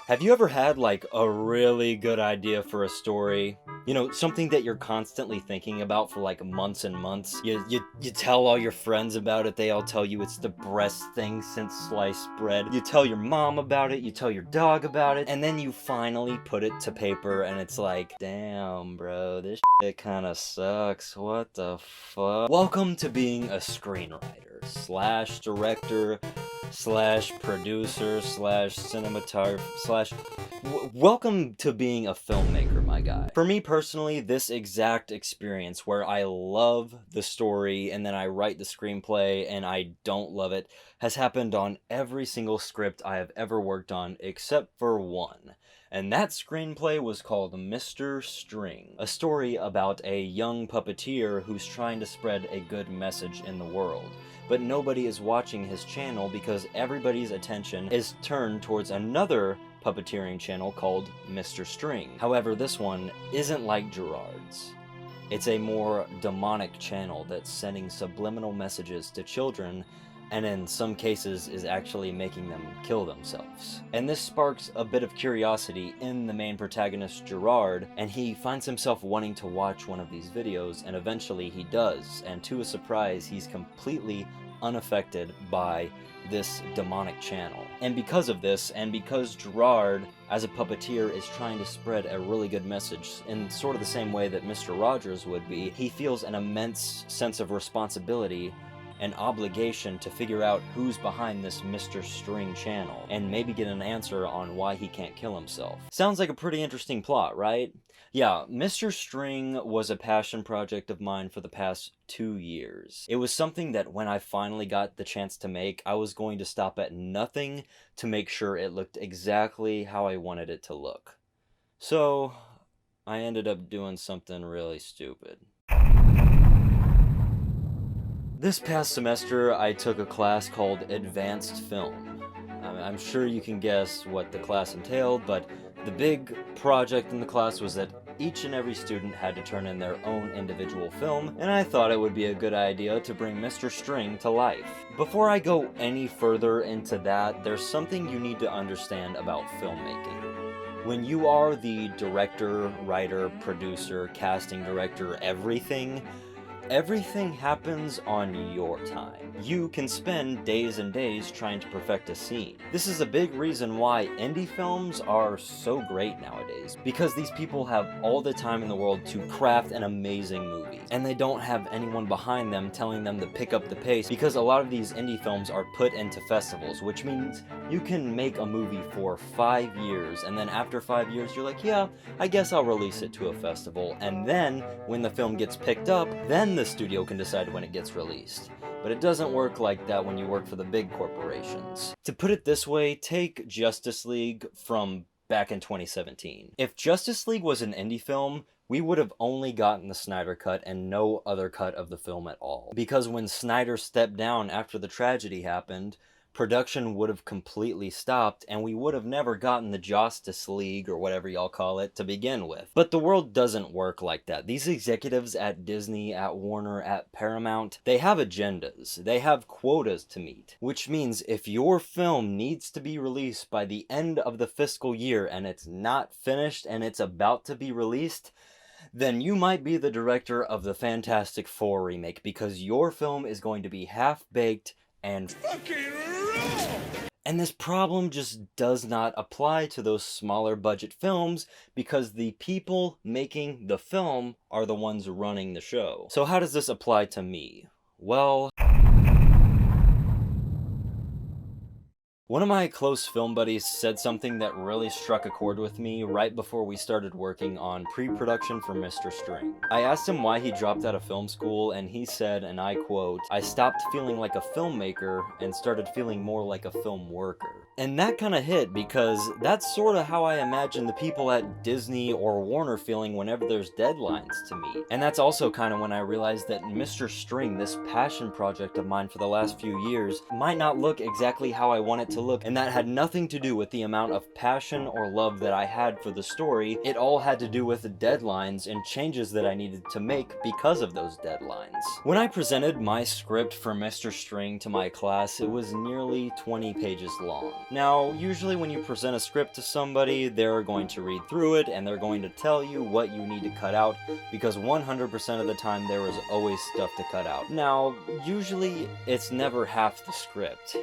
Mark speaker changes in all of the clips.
Speaker 1: Have you ever had like a really good idea for a story? You know, something that you're constantly thinking about for like months and months. You tell all your friends about it, they all tell you it's the best thing since sliced bread. You tell your mom about it, you tell your dog about it, and then you finally put it to paper and it's like, damn bro, this shit kinda sucks. What the fuck? Welcome to being a screenwriter slash director slash producer slash cinematographer slash welcome to being a filmmaker, my guy. For me personally, this exact experience where I love the story and then I write the screenplay and I don't love it has happened on every single script I have ever worked on except for one. And that screenplay was called Mr. String, a story about a young puppeteer who's trying to spread a good message in the world. But nobody is watching his channel because everybody's attention is turned towards another puppeteering channel called Mr. String. However, this one isn't like Gerard's. It's a more demonic channel that's sending subliminal messages to children and in some cases is actually making them kill themselves. And this sparks a bit of curiosity in the main protagonist Gerard, and he finds himself wanting to watch one of these videos, and eventually he does, and to his surprise he's completely unaffected by this demonic channel. And because of this, and because Gerard as a puppeteer is trying to spread a really good message in sort of the same way that Mr. Rogers would be, he feels an immense sense of responsibility an obligation to figure out who's behind this Mr. String channel, and maybe get an answer on why he can't kill himself. Sounds like a pretty interesting plot, right? Yeah, Mr. String was a passion project of mine for the past 2 years. It was something that when I finally got the chance to make, I was going to stop at nothing to make sure it looked exactly how I wanted it to look. So, I ended up doing something really stupid. This past semester, I took a class called Advanced Film. I'm sure you can guess what the class entailed, but the big project in the class was that each and every student had to turn in their own individual film, and I thought it would be a good idea to bring Mr. String to life. Before I go any further into that, there's something you need to understand about filmmaking. When you are the director, writer, producer, casting director, everything happens on your time. You can spend days and days trying to perfect a scene. This is a big reason why indie films are so great nowadays, because these people have all the time in the world to craft an amazing movie, and they don't have anyone behind them telling them to pick up the pace, because a lot of these indie films are put into festivals, which means you can make a movie for 5 years, and then after 5 years you're like, yeah, I guess I'll release it to a festival, and then when the film gets picked up, then the studio can decide when it gets released. But it doesn't work like that when you work for the big corporations. To put it this way, take Justice League from back in 2017. If Justice League was an indie film, we would have only gotten the Snyder Cut and no other cut of the film at all. Because when Snyder stepped down after the tragedy happened, production would have completely stopped, and we would have never gotten the Justice League, or whatever y'all call it, to begin with. But the world doesn't work like that. These executives at Disney, at Warner, at Paramount, they have agendas. They have quotas to meet. Which means if your film needs to be released by the end of the fiscal year, and it's not finished, and it's about to be released, then you might be the director of the Fantastic Four remake, because your film is going to be half-baked and fucking raw! And this problem just does not apply to those smaller budget films because the people making the film are the ones running the show. So how does this apply to me? Well, one of my close film buddies said something that really struck a chord with me right before we started working on pre-production for Mr. String. I asked him why he dropped out of film school, and he said, and I quote, "I stopped feeling like a filmmaker and started feeling more like a film worker." And that kind of hit, because that's sort of how I imagine the people at Disney or Warner feeling whenever there's deadlines to meet. And that's also kind of when I realized that Mr. String, this passion project of mine for the last few years, might not look exactly how I want it to look, and that had nothing to do with the amount of passion or love that I had for the story. It all had to do with the deadlines and changes that I needed to make because of those deadlines. When I presented my script for Mr. String to my class, it was nearly 20 pages long. Now, usually when you present a script to somebody, they're going to read through it and they're going to tell you what you need to cut out, because 100% of the time there is always stuff to cut out. Now, usually it's never half the script.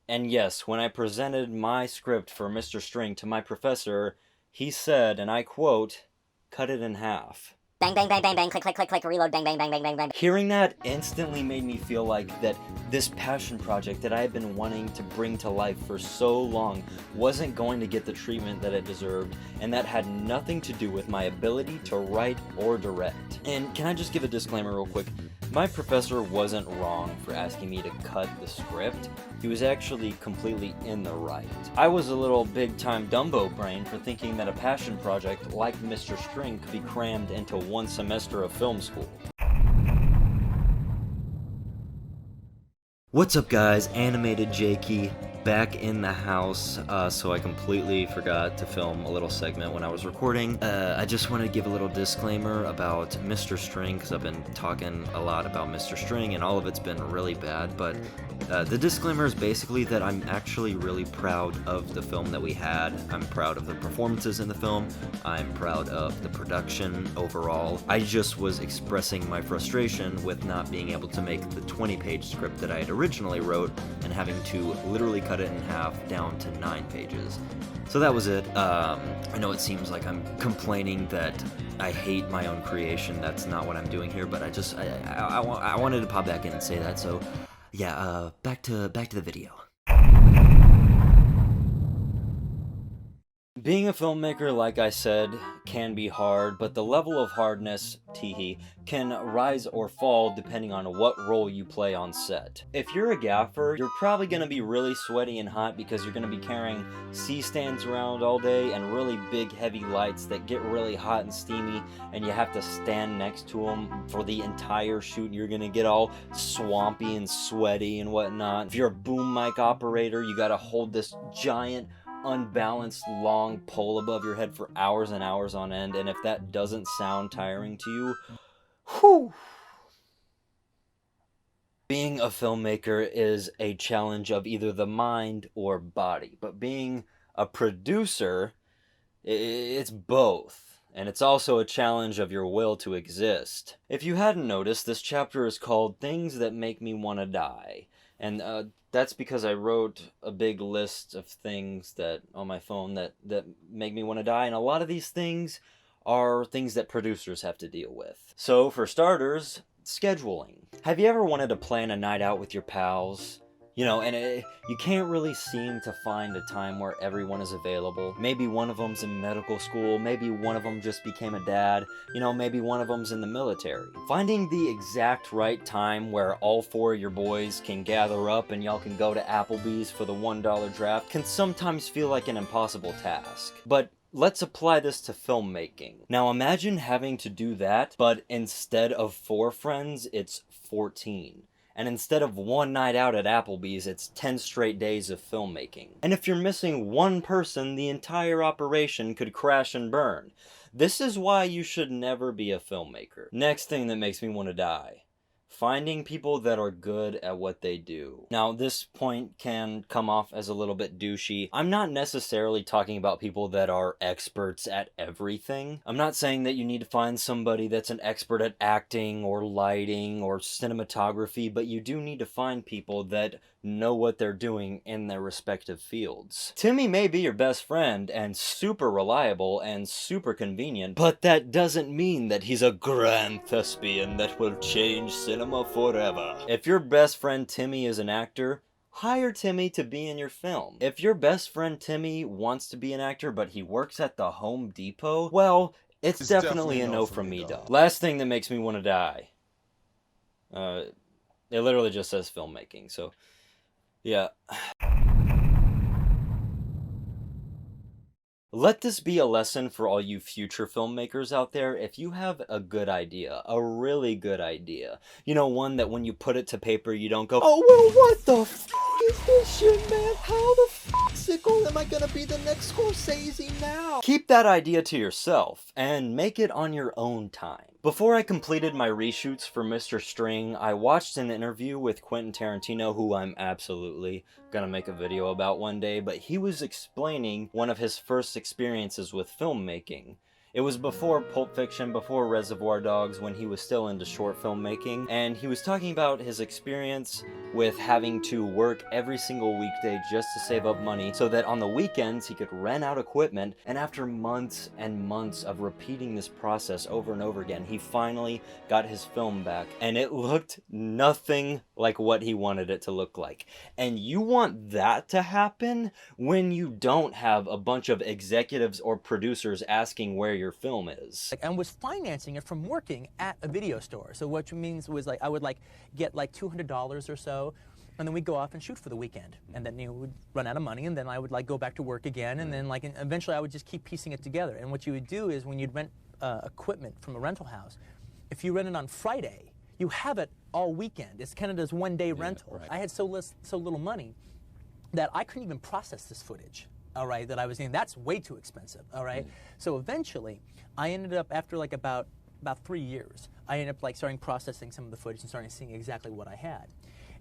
Speaker 1: And yes, when I presented my script for Mr. String to my professor, he said, and I quote, "Cut it in half."
Speaker 2: Bang, bang, bang, bang, bang, click, click, click, click, reload, bang, bang, bang, bang, bang, bang.
Speaker 1: Hearing that instantly made me feel like that this passion project that I had been wanting to bring to life for so long wasn't going to get the treatment that it deserved, and that had nothing to do with my ability to write or direct. And can I just give a disclaimer real quick? My professor wasn't wrong for asking me to cut the script. He was actually completely in the right. I was a little big-time Dumbo brain for thinking that a passion project like Mr. String could be crammed into one semester of film school. What's up guys, Animated Jakey back in the house. So I completely forgot to film a little segment when I was recording. I just want to give a little disclaimer about Mr. String, because I've been talking a lot about Mr. String and all of it's been really bad, but the disclaimer is basically that I'm actually really proud of the film that we had. I'm proud of the performances in the film. I'm proud of the production overall. I just was expressing my frustration with not being able to make the 20-page script that I had originally wrote and having to literally cut it in half down to 9 pages. So that was it. I know it seems like I'm complaining that I hate my own creation. That's not what I'm doing here, but I wanted to pop back in and say that. So yeah, back to the video. Being a filmmaker, like I said, can be hard, but the level of hardness, teehee, can rise or fall depending on what role you play on set. If you're a gaffer, you're probably going to be really sweaty and hot because you're going to be carrying C-stands around all day and really big heavy lights that get really hot and steamy, and you have to stand next to them for the entire shoot. You're going to get all swampy and sweaty and whatnot. If you're a boom mic operator, you got to hold this giant unbalanced long pole above your head for hours and hours on end, and if that doesn't sound tiring to you, whew. Being a filmmaker is a challenge of either the mind or body, but being a producer, it's both. And it's also a challenge of your will to exist. If you hadn't noticed, this chapter is called Things That Make Me Want to Die. And that's because I wrote a big list of things that on my phone that make me want to die. And a lot of these things are things that producers have to deal with. So for starters, scheduling. Have you ever wanted to plan a night out with your pals? You know, and you can't really seem to find a time where everyone is available. Maybe one of them's in medical school, maybe one of them just became a dad, you know, maybe one of them's in the military. Finding the exact right time where all 4 of your boys can gather up and y'all can go to Applebee's for the $1 draft can sometimes feel like an impossible task. But let's apply this to filmmaking. Now imagine having to do that, but instead of 4 friends, it's 14. And instead of one night out at Applebee's, it's 10 straight days of filmmaking. And if you're missing one person, the entire operation could crash and burn. This is why you should never be a filmmaker. Next thing that makes me want to die. Finding people that are good at what they do. Now, this point can come off as a little bit douchey. I'm not necessarily talking about people that are experts at everything. I'm not saying that you need to find somebody that's an expert at acting or lighting or cinematography, but you do need to find people that know what they're doing in their respective fields. Timmy may be your best friend and super reliable and super convenient, but that doesn't mean that he's a grand thespian that will change cinema forever. If your best friend Timmy is an actor, hire Timmy to be in your film. If your best friend Timmy wants to be an actor but he works at the Home Depot, well, it's definitely a no from me, dog. Last thing that makes me want to die. It literally just says filmmaking, so yeah. Let this be a lesson for all you future filmmakers out there. If you have a good idea, a really good idea, you know, one that when you put it to paper, you don't go, oh, well, what the f*** is this shit, man? How the sickle am I gonna be the next Scorsese now? Keep that idea to yourself, and make it on your own time. Before I completed my reshoots for Mr. String, I watched an interview with Quentin Tarantino, who I'm absolutely gonna make a video about one day, but he was explaining one of his first experiences with filmmaking. It was before Pulp Fiction, before Reservoir Dogs, when he was still into short filmmaking, and he was talking about his experience with having to work every single weekday just to save up money so that on the weekends he could rent out equipment, and after months and months of repeating this process over and over again, he finally got his film back, and it looked nothing like what he wanted it to look like. And you want that to happen when you don't have a bunch of executives or producers asking where your film is.
Speaker 3: And was financing it from working at a video store. So what means was like I would like get like $200 or so, and then we'd go off and shoot for the weekend, and then we'd run out of money, and then I would like go back to work again, and then like eventually I would just keep piecing it together. And what you would do is when you'd rent equipment from a rental house, if you rent it on Friday, you have it all weekend. It's kind of this one-day rental. Right. I had so little money that I couldn't even process this footage. All right, that I was in. That's way too expensive. All right, so eventually, I ended up after like about 3 years, I ended up like starting processing some of the footage and starting seeing exactly what I had.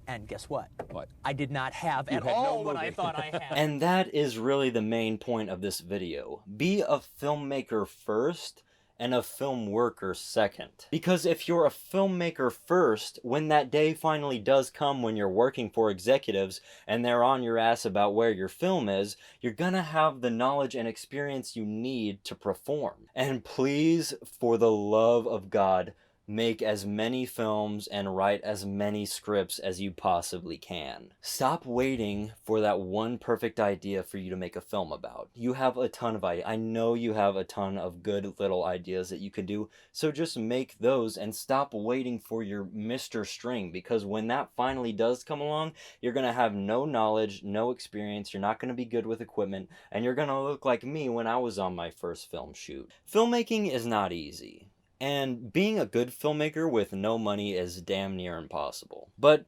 Speaker 3: And guess what? What? I did not have at all what I thought I had.
Speaker 1: And that is really the main point of this video. Be a filmmaker first and a film worker second. Because if you're a filmmaker first, when that day finally does come when you're working for executives and they're on your ass about where your film is, you're gonna have the knowledge and experience you need to perform. And please, for the love of God, make as many films and write as many scripts as you possibly can. Stop waiting for that one perfect idea for you to make a film about. You have a ton of ideas. I know you have a ton of good little ideas that you can do, so just make those and stop waiting for your Mr. String, because when that finally does come along, you're gonna have no knowledge, no experience, you're not gonna be good with equipment, and you're gonna look like me when I was on my first film shoot. Filmmaking is not easy. And being a good filmmaker with no money is damn near impossible. But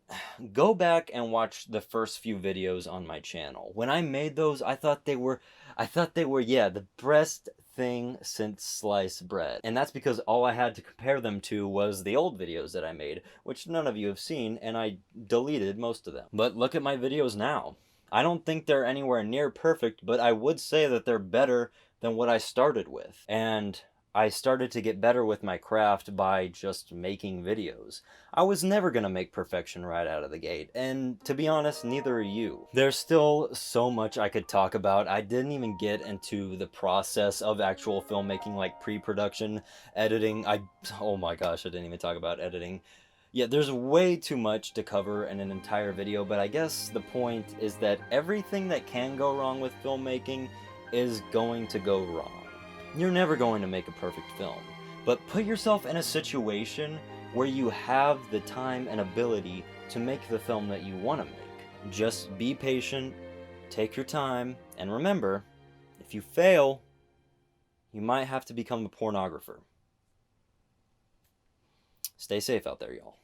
Speaker 1: go back and watch the first few videos on my channel. When I made those, I thought they were, yeah, the best thing since sliced bread. And that's because all I had to compare them to was the old videos that I made, which none of you have seen, and I deleted most of them. But look at my videos now. I don't think they're anywhere near perfect, but I would say that they're better than what I started with. And I started to get better with my craft by just making videos. I was never gonna make perfection right out of the gate, and to be honest, neither are you. There's still so much I could talk about. I didn't even get into the process of actual filmmaking, like pre-production, editing. Oh my gosh, I didn't even talk about editing. Yeah, there's way too much to cover in an entire video, but I guess the point is that everything that can go wrong with filmmaking is going to go wrong. You're never going to make a perfect film, but put yourself in a situation where you have the time and ability to make the film that you want to make. Just be patient, take your time, and remember, if you fail, you might have to become a pornographer. Stay safe out there, y'all.